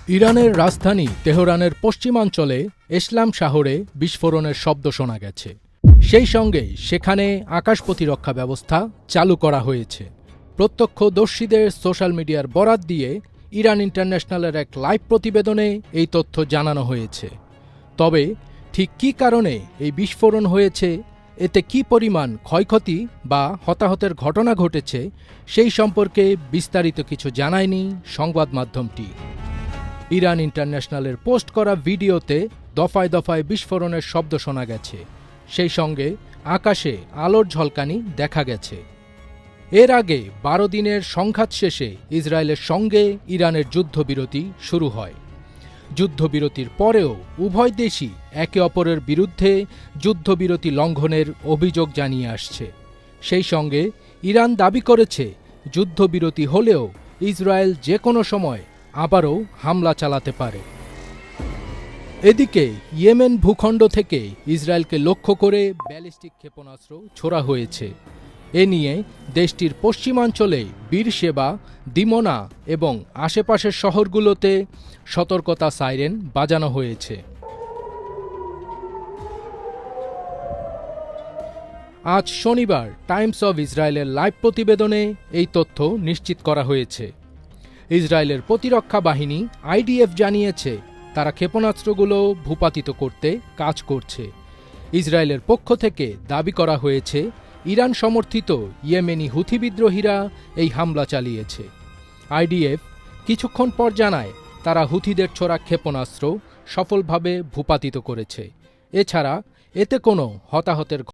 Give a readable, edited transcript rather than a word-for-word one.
ইরানের রাজধানী তেহরানের পশ্চিমাঞ্চলে এসলাম শহরে বিস্ফোরণের শব্দ শোনা গেছে। সেই সঙ্গে সেখানে আকাশ প্রতিরক্ষা ব্যবস্থা চালু করা হয়েছে। প্রত্যক্ষদর্শীদের সোশ্যাল মিডিয়ার বরাত দিয়ে ইরান ইন্টারন্যাশনালের এক লাইভ প্রতিবেদনে এই তথ্য জানানো হয়েছে। তবে ঠিক কী কারণে এই বিস্ফোরণ হয়েছে, এতে কী পরিমাণ ক্ষয়ক্ষতি বা হতাহতের ঘটনা ঘটেছে, সেই সম্পর্কে বিস্তারিত কিছু জানায়নি সংবাদ মাধ্যমটি। ইরান ইন্টারন্যাশনালের পোস্ট করা ভিডিওতে দফায় দফায় বিস্ফোরণের শব্দ শোনা গেছে, সেই সঙ্গে আকাশে আলোর ঝলকানি দেখা গেছে। এর আগে 12 দিনের সংঘাত শেষে ইসরায়েলের সঙ্গে ইরানের যুদ্ধবিরতি শুরু হয়। যুদ্ধবিরতির পরেও উভয় দেশই একে অপরের বিরুদ্ধে যুদ্ধবিরতি লঙ্ঘনের অভিযোগ জানিয়ে আসছে। সেই সঙ্গে ইরান দাবি করেছে যুদ্ধবিরতি হলেও ইসরায়েল যে কোনো সময় আবারও হামলা চালাতে পারে। এদিকে ইয়েমেন ভূখণ্ড থেকে ইসরায়েলকে লক্ষ্য করে ব্যালিস্টিক ক্ষেপণাস্ত্র ছোড়া হয়েছে। এ নিয়ে দেশটির পশ্চিমাঞ্চলে বীরশেবা, দিমনা এবং আশেপাশের শহরগুলোতে সতর্কতা সাইরেন বাজানো হয়েছে। আজ শনিবার টাইমস অব ইসরায়েলের লাইভ প্রতিবেদনে এই তথ্য নিশ্চিত করা হয়েছে। ইসরায়েলের প্রতিরক্ষা বাহিনী আইডিএফ জানিয়েছে তারা ক্ষেপণাস্ত্রগুলো ভূপাতিত করতে কাজ করছে। ইসরায়েলের পক্ষ থেকে দাবি করা হয়েছে ইরান সমর্থিত ইয়েমেনি হুথি বিদ্রোহীরা এই হামলা চালিয়েছে। আইডিএফ কিছুক্ষণ পর জানায় তারা হুথিদের ছোড়া ক্ষেপণাস্ত্র সফলভাবে ভূপাতিত করেছে। এছাড়া এতে কোনো হতাহতের